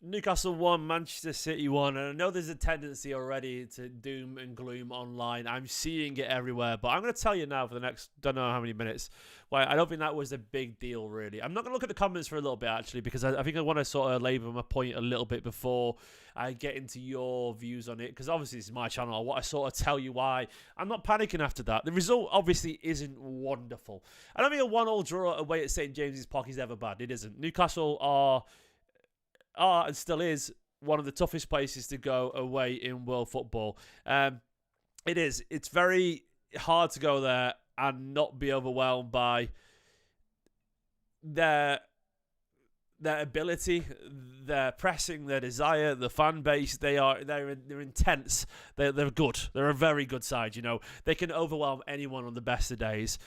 Newcastle 1, Manchester City 1, and I know there's a tendency already to doom and gloom online. I'm seeing it everywhere, but I'm going to tell you now for the next, don't know how many minutes, why I don't think that was a big deal, really. I'm not going to look at the comments for a little bit, actually, because I think I want to sort of labour my point a little bit before I get into your views on it, because obviously this is my channel. I want to sort of tell you why. I'm not panicking after that. The result obviously isn't wonderful. I don't think a 1-1 draw away at St James's Park is ever bad. It isn't. Newcastle are and still is one of the toughest places to go away in world football. It is. It's very hard to go there and not be overwhelmed by their ability, their pressing, their desire, the fan base. They're intense. They're good. They're a very good side. You know, they can overwhelm anyone on the best of days.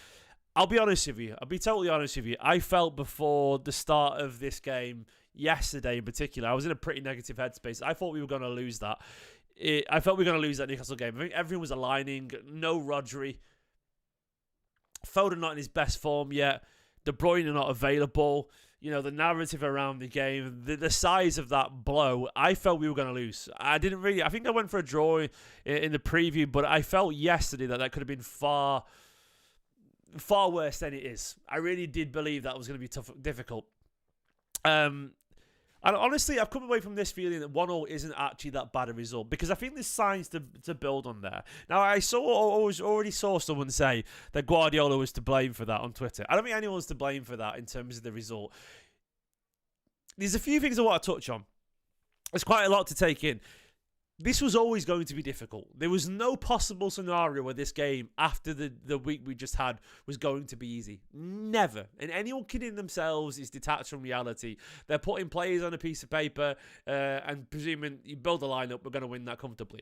I'll be honest with you. I'll be totally honest with you. I felt before the start of this game, yesterday in particular, I was in a pretty negative headspace. I thought we were going to lose that. I felt we were going to lose that Newcastle game. I think everyone was aligning. No Rodri. Foden not in his best form yet. De Bruyne not available. You know, the narrative around the game, the size of that blow, I felt we were going to lose. I think I went for a draw in the preview, but I felt yesterday that could have been far worse than it is. I really did believe that was going to be difficult. And honestly, I've come away from this feeling that 1-0 isn't actually that bad a result, because I think there's signs to build on there. Now, I already saw someone say that Guardiola was to blame for that on Twitter. I don't think anyone's to blame for that in terms of the result. There's a few things I want to touch on. There's quite a lot to take in. This was always going to be difficult. There was no possible scenario where this game, after the week we just had, was going to be easy. Never. And anyone kidding themselves is detached from reality. They're putting players on a piece of paper and presuming you build a lineup, we're going to win that comfortably.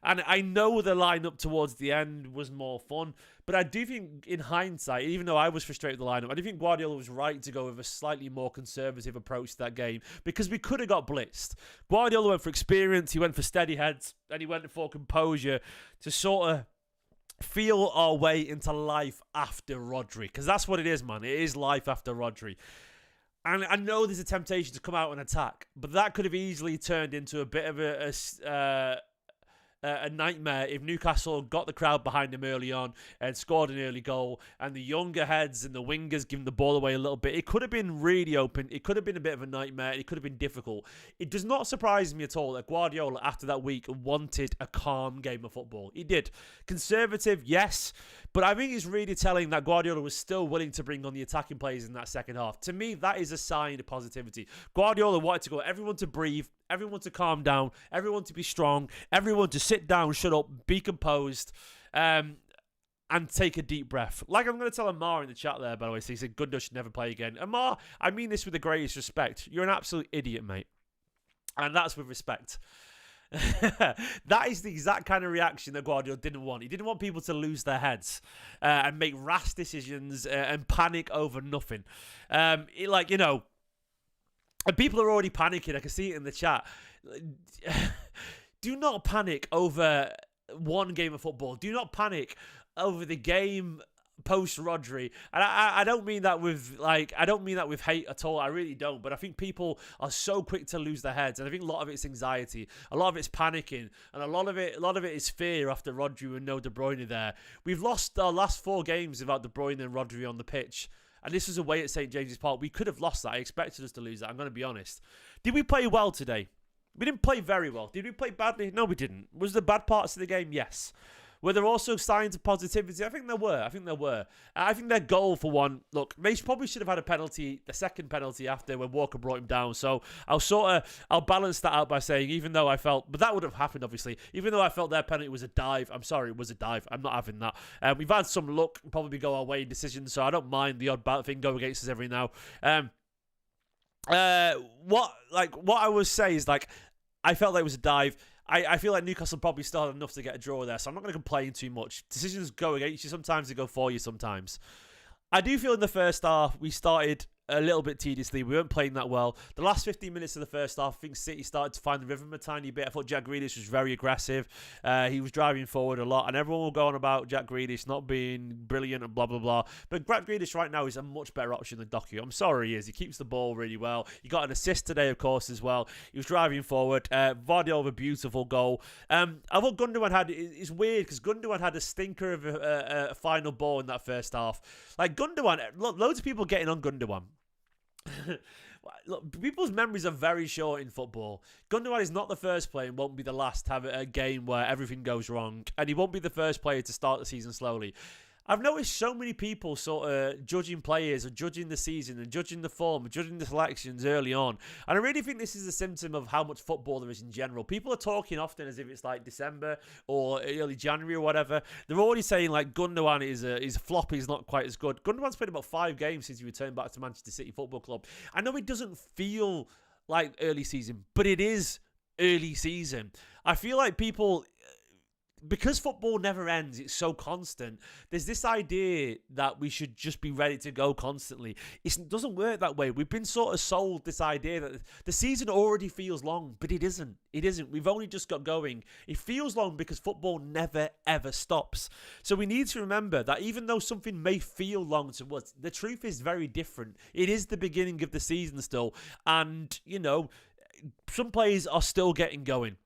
And I know the lineup towards the end was more fun, but I do think in hindsight, even though I was frustrated with the lineup, I do think Guardiola was right to go with a slightly more conservative approach to that game, because we could have got blitzed. Guardiola went for experience, he went for steady heads, and he went for composure to sort of feel our way into life after Rodri, because that's what it is, man. It is life after Rodri. And I know there's a temptation to come out and attack, but that could have easily turned into a bit of a nightmare if Newcastle got the crowd behind him early on and scored an early goal, and the younger heads and the wingers giving the ball away a little bit. It could have been really open. It could have been a bit of a nightmare. It could have been difficult. It does not surprise me at all that Guardiola, after that week, wanted a calm game of football. He did. Conservative, yes, but I think it's really telling that Guardiola was still willing to bring on the attacking players in that second half. To me, that is a sign of positivity. Guardiola wanted to go, everyone to breathe, everyone to calm down, everyone to be strong, everyone to sit down, shut up, be composed, and take a deep breath. Like I'm going to tell Amar in the chat there, by the way, so he said Gundogan should never play again. Amar, I mean this with the greatest respect. You're an absolute idiot, mate. And that's with respect. That is the exact kind of reaction that Guardiola didn't want. He didn't want people to lose their heads and make rash decisions and panic over nothing. And people are already panicking. I can see it in the chat. Do not panic over one game of football. Do not panic over the game post Rodri. And I don't mean that with hate at all. I really don't. But I think people are so quick to lose their heads, and I think a lot of it's anxiety, a lot of it's panicking, and a lot of it is fear after Rodri and no De Bruyne there. We've lost our last 4 games without De Bruyne and Rodri on the pitch. And this was away at St James's Park. We could have lost that. I expected us to lose that. I'm going to be honest. Did we play well today? We didn't play very well. Did we play badly? No, we didn't. Was there bad parts of the game? Yes. Were there also signs of positivity? I think there were. I think their goal, for one, look, they probably should have had a penalty, the second penalty after when Walker brought him down. So I'll balance that out by saying, even though I felt, but that would have happened, obviously, even though I felt their penalty was a dive, I'm sorry, it was a dive. I'm not having that. We've had some luck, probably go our way in decisions, so I don't mind the odd bad thing go against us every now. What I would say is, I felt like it was a dive. I feel like Newcastle probably still had enough to get a draw there, so I'm not going to complain too much. Decisions go against you sometimes, they go for you sometimes. I do feel in the first half we started a little bit tediously. We weren't playing that well. The last 15 minutes of the first half, I think City started to find the rhythm a tiny bit. I thought Jack Grealish was very aggressive. He was driving forward a lot, and everyone will go on about Jack Grealish not being brilliant and blah, blah, blah. But Jack Grealish right now is a much better option than Doku. I'm sorry he is. He keeps the ball really well. He got an assist today, of course, as well. He was driving forward. Gvardiol with a beautiful goal. I thought Gundogan had... It's weird, because Gundogan had a stinker of a final ball in that first half. Like, Gundogan... Look, loads of people getting on Gundogan. Look, people's memories are very short in football. Gundogan is not the first player and won't be the last to have a game where everything goes wrong. And he won't be the first player to start the season slowly. I've noticed so many people sort of judging players or judging the season and judging the form and judging the selections early on. And I really think this is a symptom of how much football there is in general. People are talking often as if it's like December or early January or whatever. They're already saying like Gundogan is flop, he's not quite as good. Gundogan's played about 5 games since he returned back to Manchester City Football Club. I know it doesn't feel like early season, but it is early season. I feel like people... Because football never ends, it's so constant. There's this idea that we should just be ready to go constantly. It doesn't work that way. We've been sort of sold this idea that the season already feels long, but it isn't. It isn't. We've only just got going. It feels long because football never, ever stops. So we need to remember that even though something may feel long to us, the truth is very different. It is the beginning of the season still. And, you know, some players are still getting going.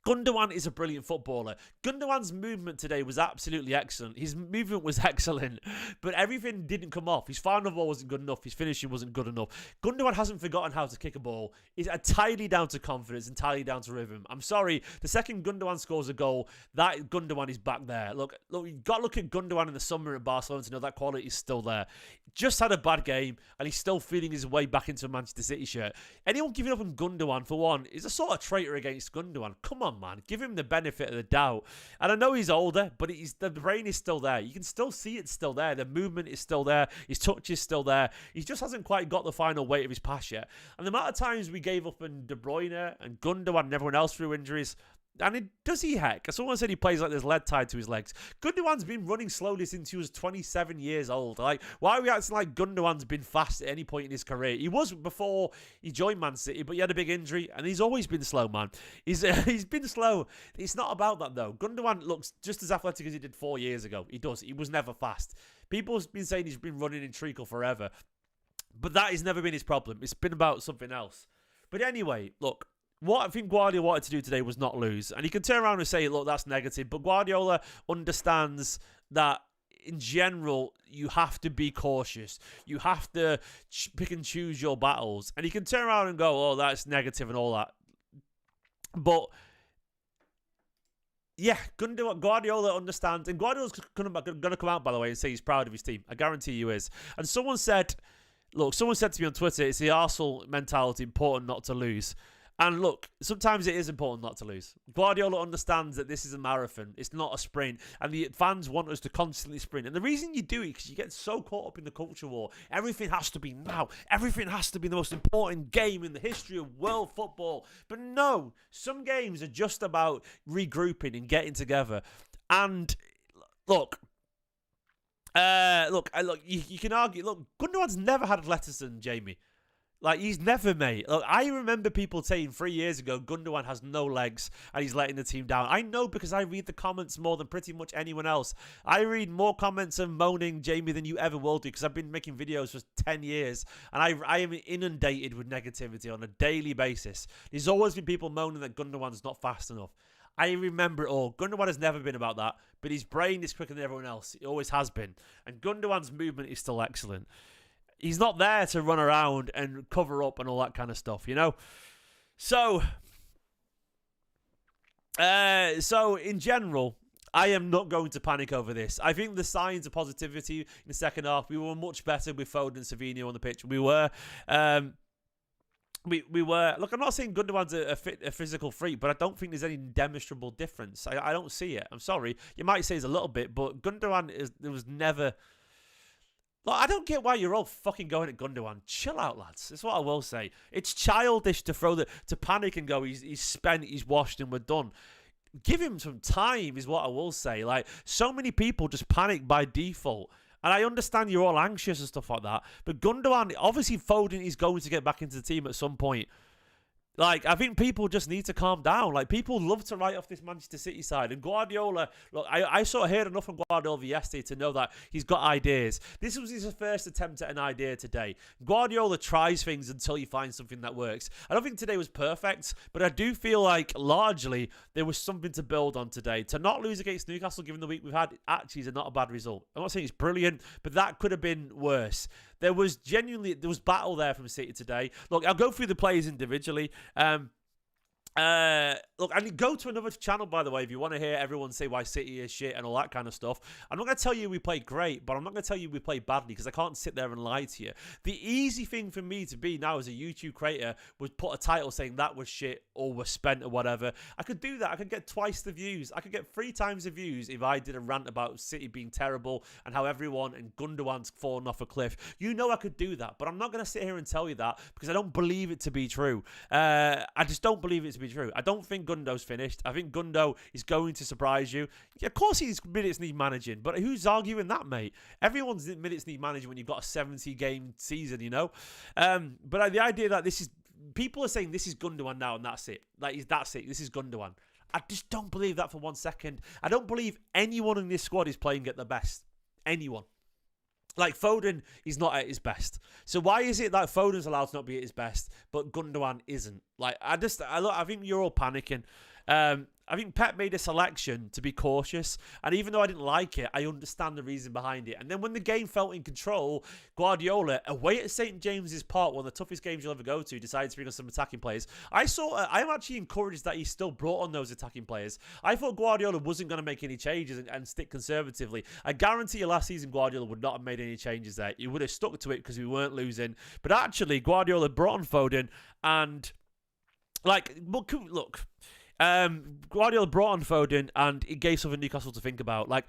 Gundogan is a brilliant footballer. Gundogan's movement today was absolutely excellent. His movement was excellent, but everything didn't come off. His final ball wasn't good enough. His finishing wasn't good enough. Gundogan hasn't forgotten how to kick a ball. It's entirely down to confidence, entirely down to rhythm. I'm sorry, the second Gundogan scores a goal, that Gundogan is back there. Look, you've got to look at Gundogan in the summer at Barcelona to know that quality is still there. Just had a bad game, and he's still feeling his way back into a Manchester City shirt. Anyone giving up on Gundogan, for one, is a sort of traitor against Gundogan. Come on, man. Give him the benefit of the doubt. And I know he's older, but the brain is still there. You can still see it's still there. The movement is still there. His touch is still there. He just hasn't quite got the final weight of his pass yet. And the amount of times we gave up on De Bruyne and Gundogan and everyone else through injuries... And does he heck? Someone said he plays like there's lead tied to his legs. Gundogan's been running slowly since he was 27 years old. Like, why are we acting like Gundogan's been fast at any point in his career? He was before he joined Man City, but he had a big injury, and he's always been slow, man. He's been slow. It's not about that, though. Gundogan looks just as athletic as he did 4 years ago. He does. He was never fast. People have been saying he's been running in treacle forever, but that has never been his problem. It's been about something else. But anyway, look. What I think Guardiola wanted to do today was not lose. And you can turn around and say, look, that's negative. But Guardiola understands that, in general, you have to be cautious. You have to pick and choose your battles. And you can turn around and go, oh, that's negative and all that. But, yeah, Guardiola understands. And Guardiola's going to come out, by the way, and say he's proud of his team. I guarantee you is. And someone said to me on Twitter, it's the Arsenal mentality, important not to lose. And look, sometimes it is important not to lose. Guardiola understands that this is a marathon. It's not a sprint. And the fans want us to constantly sprint. And the reason you do it is because you get so caught up in the culture war. Everything has to be now. Everything has to be the most important game in the history of world football. But no, some games are just about regrouping and getting together. And look, you can argue. Look, Gundogan's never had athleticism, Jamie. Like, he's never, mate. Look, I remember people saying 3 years ago, Gundogan has no legs and he's letting the team down. I know because I read the comments more than pretty much anyone else. I read more comments and moaning, Jamie, than you ever will do because I've been making videos for 10 years and I am inundated with negativity on a daily basis. There's always been people moaning that Gundogan's not fast enough. I remember it all. Gundogan has never been about that, but his brain is quicker than everyone else. It always has been. And Gundogan's movement is still excellent. He's not there to run around and cover up and all that kind of stuff, you know? So in general, I am not going to panic over this. I think the signs of positivity in the second half, we were much better with Foden and Savinho on the pitch. We were. Look, I'm not saying Gundogan's a physical freak, but I don't think there's any demonstrable difference. I don't see it. I'm sorry. You might say it's a little bit, but Gundogan, there was never... Look, I don't get why you're all fucking going at Gundogan. Chill out, lads. That's what I will say. It's childish to panic and go, he's spent, he's washed, and we're done. Give him some time, is what I will say. Like, so many people just panic by default. And I understand you're all anxious and stuff like that. But Gundogan, obviously Foden is going to get back into the team at some point. Like, I think people just need to calm down. Like, people love to write off this Manchester City side. And Guardiola, look, I sort of heard enough from Guardiola yesterday to know that he's got ideas. This was his first attempt at an idea today. Guardiola tries things until he finds something that works. I don't think today was perfect, but I do feel like, largely, there was something to build on today. To not lose against Newcastle, given the week we've had, actually is not a bad result. I'm not saying it's brilliant, but that could have been worse. There was battle there from City today. Look, I'll go through the players individually. Look, and go to another channel, by the way, if you want to hear everyone say why City is shit and all that kind of stuff. I'm not going to tell you we played great, but I'm not going to tell you we played badly, because I can't sit there and lie to you. The easy thing for me to be now as a YouTube creator was put a title saying that was shit or was spent or whatever. I could do that. I could get twice the views. I could get 3 times the views if I did a rant about City being terrible and how everyone and Gundogan's fallen off a cliff. You know I could do that, but I'm not going to sit here and tell you that because I don't believe it to be true. I just don't believe it to be true. I don't think Gundo's finished. I think Gundo is going to surprise you. Yeah, of course his minutes need managing, but who's arguing that, mate? Everyone's minutes need managing when you've got a 70-game season, you know? But the idea that people are saying this is Gundogan now and that's it. Like, that's it. This is Gundogan. I just don't believe that for 1 second. I don't believe anyone in this squad is playing at the best. Anyone. Like, Foden is not at his best. So why is it that Foden's allowed to not be at his best, but Gundogan isn't? Like, I think you're all panicking. I think Pep made a selection to be cautious, and even though I didn't like it, I understand the reason behind it. And then when the game felt in control, Guardiola, away at St. James's Park, one of the toughest games you'll ever go to, decided to bring on some attacking players. I'm actually encouraged that he still brought on those attacking players. I thought Guardiola wasn't going to make any changes and stick conservatively. I guarantee you last season Guardiola would not have made any changes there. He would have stuck to it because we weren't losing. But actually, Guardiola brought on Foden, and look. Guardiola brought on Foden and it gave something Newcastle to think about. Like,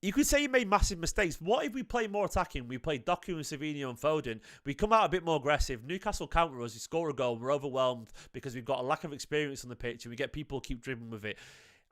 you could say he made massive mistakes. What if we play more attacking? We play Doku and Savinho and Foden. We come out a bit more aggressive. Newcastle counter us. We score a goal. We're overwhelmed because we've got a lack of experience on the pitch and we get people keep dribbling with it.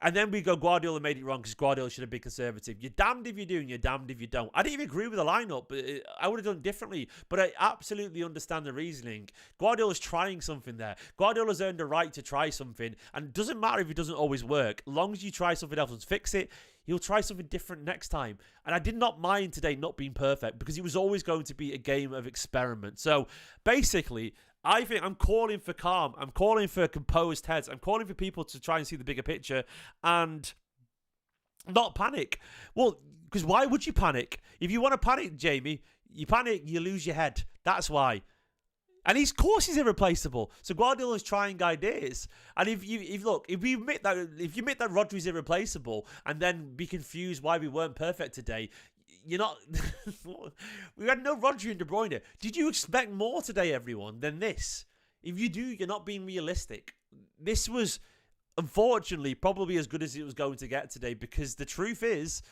And then we go, Guardiola made it wrong because Guardiola should have been conservative. You're damned if you do and you're damned if you don't. I didn't even agree with the lineup, but I would have done it differently. But I absolutely understand the reasoning. Guardiola's trying something there. Guardiola's earned a right to try something. And it doesn't matter if it doesn't always work. As long as you try something else and fix it, he'll try something different next time. And I did not mind today not being perfect because it was always going to be a game of experiment. So basically, I think I'm calling for calm. I'm calling for composed heads. I'm calling for people to try and see the bigger picture and not panic. Well, because why would you panic? If you want to panic, Jamie, you panic, you lose your head. That's why. And of course he's irreplaceable. So Guardiola's trying ideas. And if you admit that Rodri's irreplaceable and then be confused why we weren't perfect today, you're not. We had no Rodri and De Bruyne. Did you expect more today, everyone, than this? If you do, you're not being realistic. This was, unfortunately, probably as good as it was going to get today because the truth is,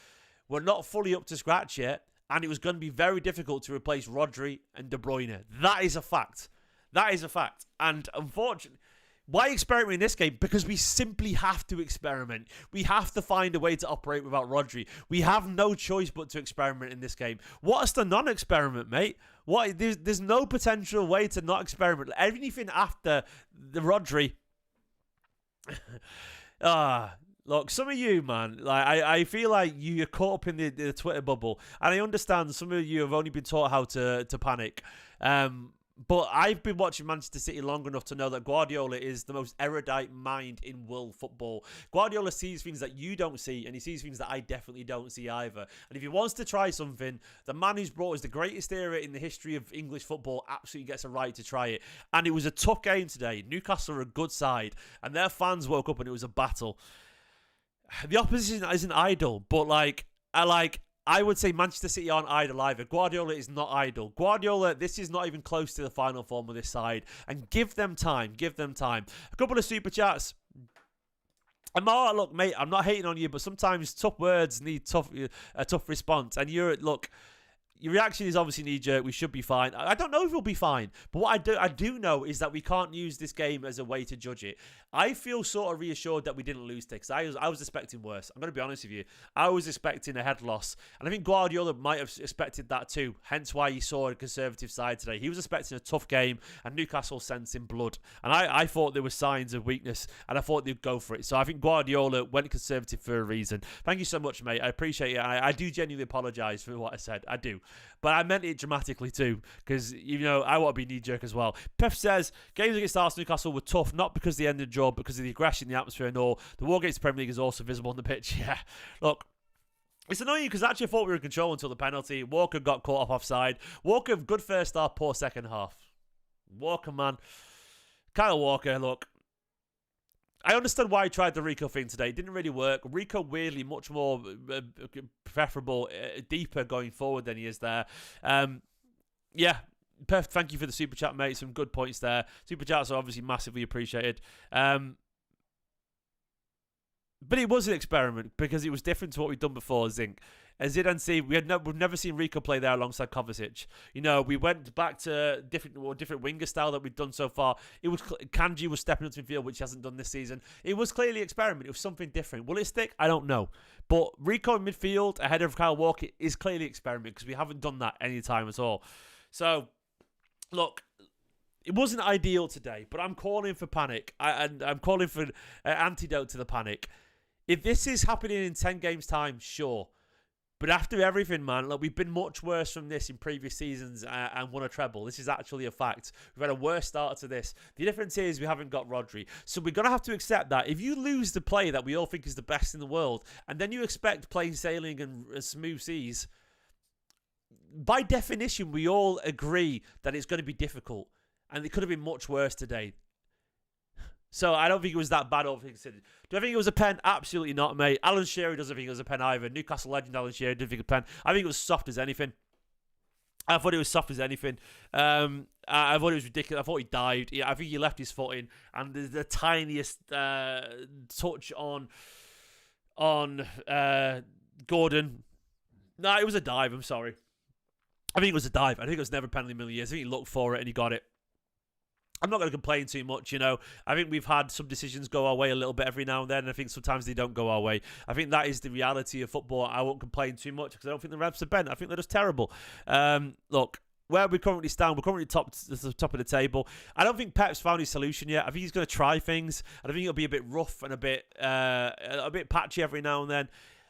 we're not fully up to scratch yet, and it was going to be very difficult to replace Rodri and De Bruyne. That is a fact. That is a fact. And unfortunately, why experiment in this game? Because we simply have to experiment. We have to find a way to operate without Rodri. We have no choice but to experiment in this game. What's the non-experiment, mate? There's no potential way to not experiment. Anything after the Rodri. Look, some of you, man, like I feel like you're caught up in the Twitter bubble, and I understand some of you have only been taught how to panic. But I've been watching Manchester City long enough to know that Guardiola is the most erudite mind in world football. Guardiola sees things that you don't see, and he sees things that I definitely don't see either. And if he wants to try something, the man who's brought us the greatest era in the history of English football absolutely gets a right to try it. And it was a tough game today. Newcastle are a good side, and their fans woke up and it was a battle. The opposition isn't idle, but I would say Manchester City aren't idle either. Guardiola is not idle. Guardiola, this is not even close to the final form of this side. And give them time. Give them time. A couple of super chats. Look, mate, I'm not hating on you, but sometimes tough words need a tough response. And you're your reaction is obviously knee-jerk. We should be fine. I don't know if we'll be fine. But what I do know is that we can't use this game as a way to judge it. I feel sort of reassured that we didn't lose today, because I was expecting worse. I'm going to be honest with you. I was expecting a head loss. And I think Guardiola might have expected that too. Hence why he saw a conservative side today. He was expecting a tough game, and Newcastle sensed in blood. And I thought there were signs of weakness, and I thought they'd go for it. So I think Guardiola went conservative for a reason. Thank you so much, mate. I appreciate it. I do genuinely apologise for what I said. I do. But I meant it dramatically too, because, I want to be knee-jerk as well. Pef says, games against Arsenal and Newcastle were tough, not because they ended the job, because of the aggression, the atmosphere and all. The war against the Premier League is also visible on the pitch. Yeah. Look, it's annoying because actually I thought we were in control until the penalty. Walker got caught off offside. Walker, good first half, poor second half. Walker, man. Kyle Walker, look. I understand why he tried the Rico thing today. It didn't really work. Rico weirdly much more preferable, deeper going forward than he is there. Yeah, Perf, thank you for the super chat, mate. Some good points there. Super chats are obviously massively appreciated. But it was an experiment because it was different to what we'd done before, Zinc. As Zidane we've never seen Rico play there alongside Kovacic. We went back to different winger style that we've done so far. It was Kanji was stepping up to midfield, which he hasn't done this season. It was clearly an experiment. It was something different. Will it stick? I don't know. But Rico in midfield ahead of Kyle Walker is clearly an experiment because we haven't done that any time at all. So, look, it wasn't ideal today, but I'm calling for panic. I'm calling for an antidote to the panic. If this is happening in 10 games' time, sure. But after everything, man, look, we've been much worse from this in previous seasons and won a treble. This is actually a fact. We've had a worse start to this. The difference is we haven't got Rodri. So we're going to have to accept that. If you lose the player that we all think is the best in the world, and then you expect plain sailing and smooth seas, by definition, we all agree that it's going to be difficult. And it could have been much worse today. So I don't think it was that bad all things considered. Do I think it was a pen? Absolutely not, mate. Alan Shearer doesn't think it was a pen either. Newcastle legend Alan Shearer didn't think it was a pen. I think it was soft as anything. I thought it was soft as anything. I thought it was ridiculous. I thought he dived. I think he left his foot in. And the tiniest touch on Gordon. No, it was a dive. I'm sorry. I think it was a dive. I think it was never a penalty in a million years. I think he looked for it and he got it. I'm not going to complain too much, I think we've had some decisions go our way a little bit every now and then, and I think sometimes they don't go our way. I think that is the reality of football. I won't complain too much because I don't think the refs are bent. I think they're just terrible. Look, where we currently stand, we're currently top of the table. I don't think Pep's found his solution yet. I think he's going to try things, and I think it'll be a bit rough and a bit patchy every now and then.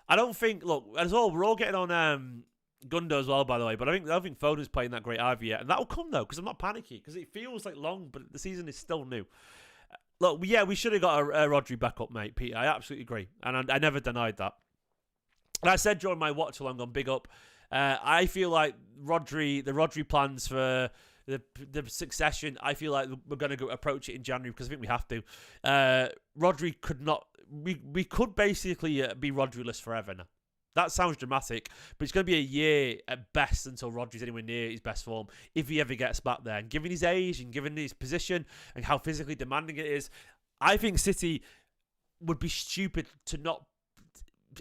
I don't think, look, we're all getting on Gundo as well, by the way, but I don't think Foden's playing that great either yet, and that will come though because I'm not panicky because it feels like long, but the season is still new. Look, yeah, we should have got a Rodri back up, mate, Peter. I absolutely agree, and I never denied that. And I said during my watch along on Big Up, I feel like the Rodri plans for the succession. I feel like we're going to approach it in January because I think we have to. Rodri could not. We could basically be Rodri-less forever now. That sounds dramatic, but it's going to be a year at best until Rodri's anywhere near his best form, if he ever gets back there. And given his age and given his position and how physically demanding it is, I think City would be stupid to not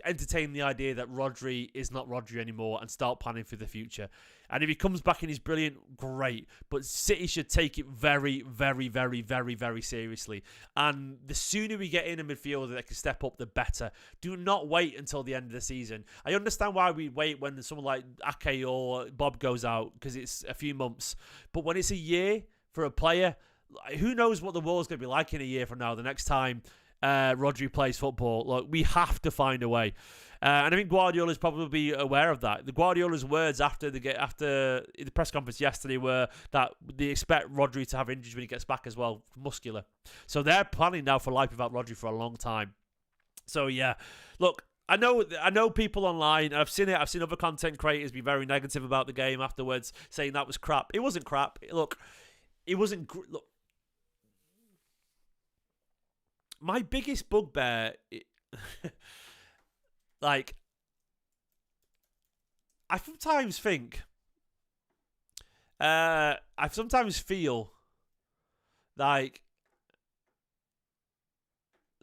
entertain the idea that Rodri is not Rodri anymore and start planning for the future. And if he comes back and he's brilliant, great. But City should take it very, very, very, very, very seriously. And the sooner we get in a midfielder that can step up, the better. Do not wait until the end of the season. I understand why we wait when someone like Ake or Bob goes out, because it's a few months. But when it's a year for a player, who knows what the world's going to be like in a year from now, the next time Rodri plays football. Look, we have to find a way. And I think Guardiola is probably aware of that. The Guardiola's words after the press conference yesterday were that they expect Rodri to have injuries when he gets back as well, muscular. So they're planning now for life without Rodri for a long time. So yeah, look, I know people online, and I've seen it. I've seen other content creators be very negative about the game afterwards, saying that was crap. It wasn't crap. Look, it wasn't. Look, my biggest bugbear. Like, I sometimes think, I sometimes feel like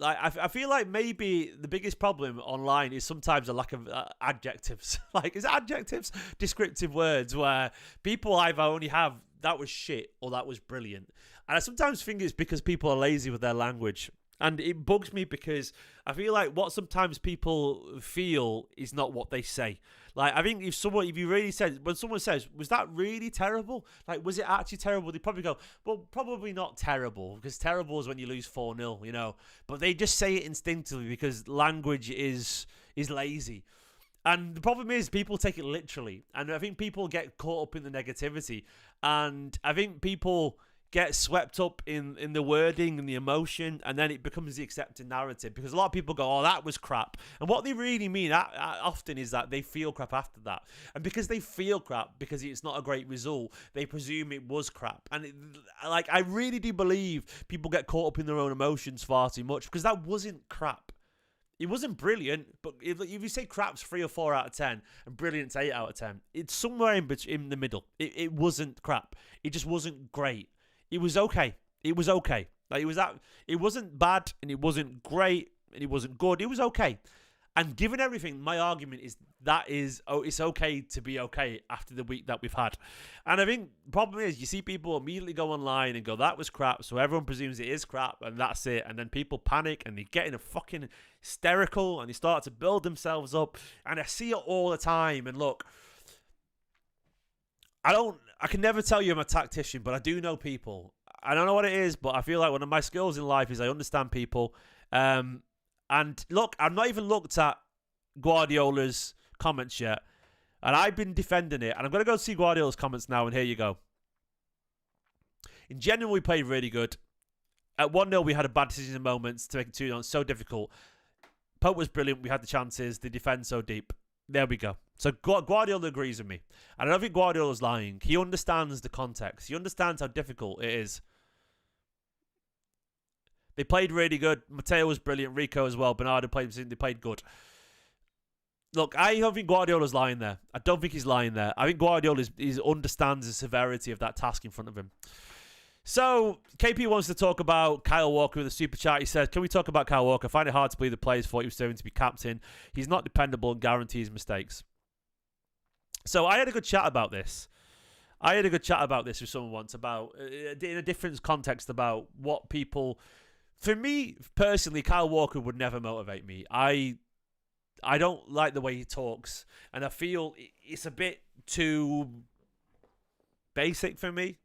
Like I feel like maybe the biggest problem online is sometimes a lack of adjectives. Like, is it adjectives? Descriptive words where people either only have that was shit or that was brilliant. And I sometimes think it's because people are lazy with their language. And it bugs me because I feel like what sometimes people feel is not what they say. Like, I think if you really said, when someone says, was that really terrible? Like, was it actually terrible? They probably go, well, probably not terrible, because terrible is when you lose 4-0, you know. But they just say it instinctively because language is lazy. And the problem is people take it literally. And I think people get caught up in the negativity. And I think people get swept up in the wording and the emotion, and then it becomes the accepted narrative, because a lot of people go, oh, that was crap. And what they really mean often is that they feel crap after that. And because they feel crap, because it's not a great result, they presume it was crap. And I really do believe people get caught up in their own emotions far too much, because that wasn't crap. It wasn't brilliant, but if you say crap's 3 or 4 out of 10 and brilliant's 8 out of 10, it's somewhere in the middle. It wasn't crap. It just wasn't great. It was okay. It was okay. Like, it wasn't bad, and it wasn't great, and it wasn't good. It was okay. And given everything, my argument is it's okay to be okay after the week that we've had. And I think the problem is you see people immediately go online and go, that was crap, so everyone presumes it is crap, and that's it. And then people panic, and they get in a fucking hysterical, and they start to build themselves up. And I see it all the time. And look, I can never tell you I'm a tactician, but I do know people. I don't know what it is, but I feel like one of my skills in life is I understand people. And look, I've not even looked at Guardiola's comments yet. And I've been defending it. And I'm going to go see Guardiola's comments now, and here you go. In general, we played really good. At 1-0, we had a bad decision in moments to make it 2-0. It's so difficult. Pope was brilliant. We had the chances. The defence so deep. There we go. So Guardiola agrees with me. And I don't think Guardiola's lying. He understands the context. He understands how difficult it is. They played really good. Matteo was brilliant. Rico as well. Bernardo they played good. Look, I don't think Guardiola's lying there. I don't think he's lying there. I think Guardiola understands the severity of that task in front of him. So, KP wants to talk about Kyle Walker with a super chat. He says, can we talk about Kyle Walker? I find it hard to believe the players thought he was serving to be captain. He's not dependable and guarantees mistakes. So, I had a good chat about this. With someone once about, in a different context, about what people... For me, personally, Kyle Walker would never motivate me. I don't like the way he talks, and I feel it's a bit too basic for me.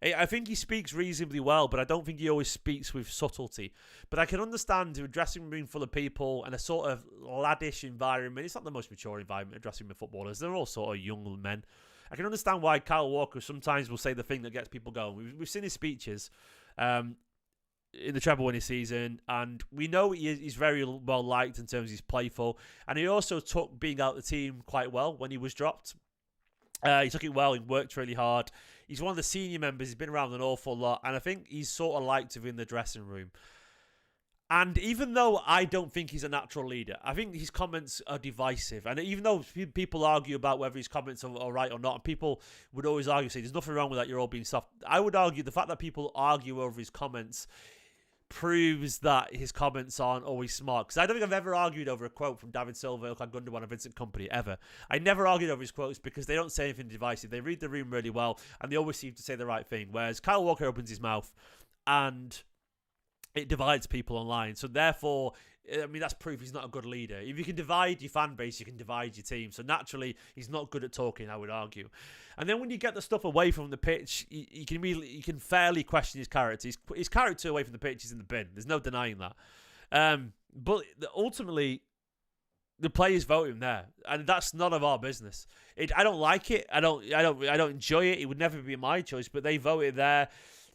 I think he speaks reasonably well, but I don't think he always speaks with subtlety. But I can understand a dressing room full of people and a sort of laddish environment. It's not the most mature environment, a dressing room of footballers. They're all sort of young men. I can understand why Kyle Walker sometimes will say the thing that gets people going. We've seen his speeches in the treble winning season, and we know he's very well liked in terms of he's playful. And he also took being out the team quite well when he was dropped. He took it well. He worked really hard. He's one of the senior members. He's been around an awful lot. And I think he's sort of liked within the dressing room. And even though I don't think he's a natural leader, I think his comments are divisive. And even though people argue about whether his comments are right or not, and people would always argue, say, there's nothing wrong with that, you're all being soft. I would argue the fact that people argue over his comments proves that his comments aren't always smart. Because I don't think I've ever argued over a quote from David Silva, Ilkay Gundogan, and Vincent Kompany, ever. I never argued over his quotes because they don't say anything divisive. They read the room really well, and they always seem to say the right thing. Whereas Kyle Walker opens his mouth, and it divides people online. So therefore, I mean, that's proof he's not a good leader. If you can divide your fan base, you can divide your team. So naturally, he's not good at talking, I would argue. And then when you get the stuff away from the pitch, you can fairly question his character. His character away from the pitch is in the bin. There's no denying that. But ultimately, the players vote him there, and that's none of our business. I don't like it. I don't enjoy it. It would never be my choice, but they voted there.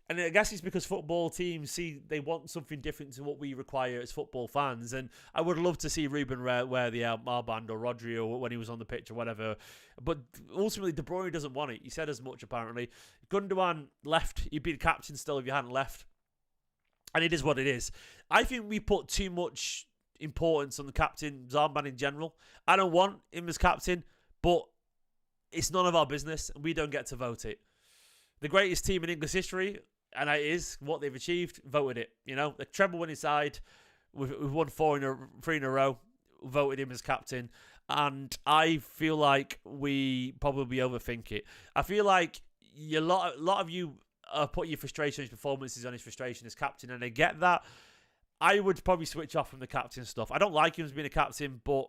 And I guess it's because football teams they want something different to what we require as football fans. And I would love to see Ruben wear the armband, or Rodri when he was on the pitch or whatever. But ultimately, De Bruyne doesn't want it. He said as much, apparently. Gundogan left. He'd be the captain still if you hadn't left. And it is what it is. I think we put too much importance on the captain's armband in general. I don't want him as captain, but it's none of our business, and we don't get to vote it. The greatest team in English history, and it is what they've achieved, voted it. You know, the treble winning side, We've won three in a row. Voted him as captain, and I feel like we probably overthink it. I feel like a lot of you put your frustration on his performances on his frustration as captain, and I get that. I would probably switch off from the captain stuff. I don't like him as being a captain, but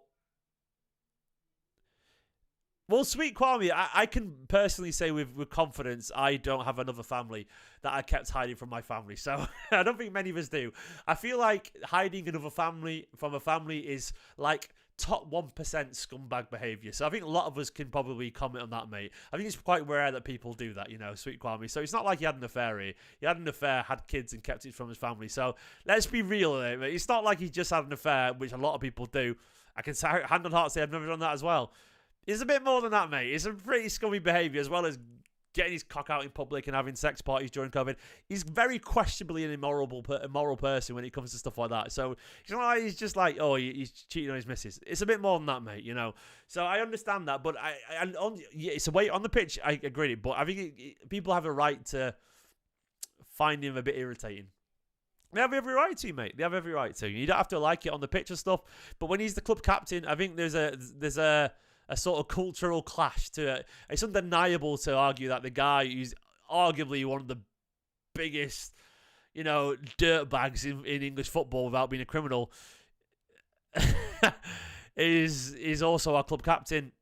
well, sweet Kwame, I can personally say with confidence, I don't have another family that I kept hiding from my family. So I don't think many of us do. I feel like hiding another family from a family is like top 1% scumbag behaviour. So I think a lot of us can probably comment on that, mate. I think it's quite rare that people do that, sweet Kwame. So it's not like he had an affair here. He had an affair, had kids, and kept it from his family. So let's be real, mate. It's not like he just had an affair, which a lot of people do. I can hand on heart say I've never done that as well. It's a bit more than that, mate. It's a pretty scummy behaviour, as well as getting his cock out in public and having sex parties during COVID. He's very questionably an immoral person when it comes to stuff like that. So it's not like he's just like, oh, he's cheating on his missus. It's a bit more than that, mate, So I understand that, but it's a way on the pitch, I agree. But I think people have a right to find him a bit irritating. They have every right to, mate. They have every right to. You don't have to like it on the pitch and stuff. But when he's the club captain, I think there's a sort of cultural clash to it. It's undeniable to argue that the guy who's arguably one of the biggest, dirtbags in English football without being a criminal is also our club captain.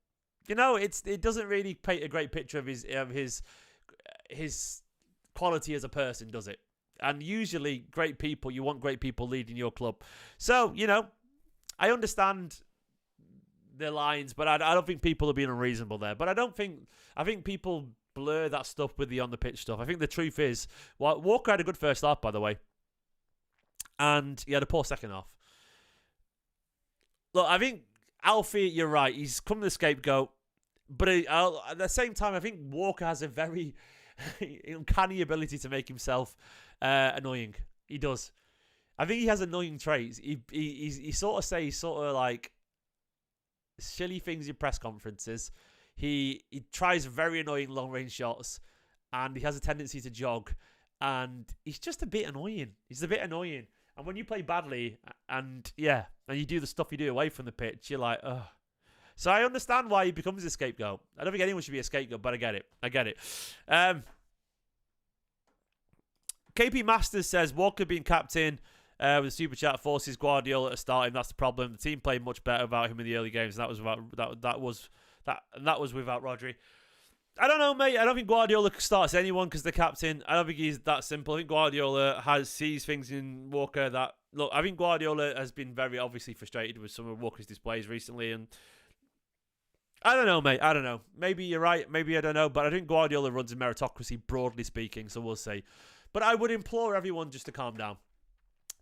It doesn't really paint a great picture of his quality as a person, does it? And usually you want great people leading your club. So, I understand the lines, but I don't think people are being unreasonable there. But I think people blur that stuff with the on the pitch stuff. I think the truth is, Walker had a good first half, by the way, and he had a poor second half. Look, I think Alfie, you're right. He's come the scapegoat, but at the same time, I think Walker has a very uncanny ability to make himself annoying. He does. I think he has annoying traits. He sort of says like silly things in press conferences. He tries very annoying long range shots, and he has a tendency to jog, and he's just a bit annoying. He's a bit annoying, and when you play badly and you do the stuff you do away from the pitch, you're like, ugh. So I understand why he becomes a scapegoat. I don't think anyone should be a scapegoat, but I get it. KP Masters says Walker being captain with a super chat forces Guardiola to start him. That's the problem. The team played much better without him in the early games, and that was without Rodri. I don't know, mate. I don't think Guardiola starts anyone because the captain. I don't think he's that simple. I think Guardiola sees things in Walker that look. I think Guardiola has been very obviously frustrated with some of Walker's displays recently, and I don't know, mate. I don't know. Maybe you're right. Maybe I don't know. But I think Guardiola runs a meritocracy, broadly speaking. So we'll see. But I would implore everyone just to calm down.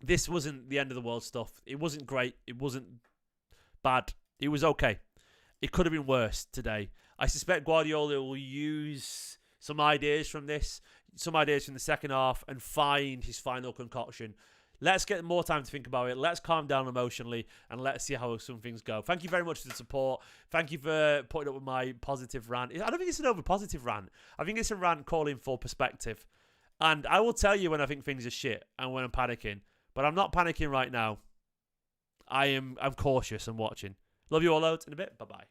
This wasn't the end of the world stuff. It wasn't great. It wasn't bad. It was okay. It could have been worse today. I suspect Guardiola will use some ideas from this, some ideas from the second half, and find his final concoction. Let's get more time to think about it. Let's calm down emotionally, and let's see how some things go. Thank you very much for the support. Thank you for putting up with my positive rant. I don't think it's an over-positive rant. I think it's a rant calling for perspective. And I will tell you when I think things are shit and when I'm panicking. But I'm not panicking right now. I'm cautious and watching. Love you all loads. In a bit. Bye-bye.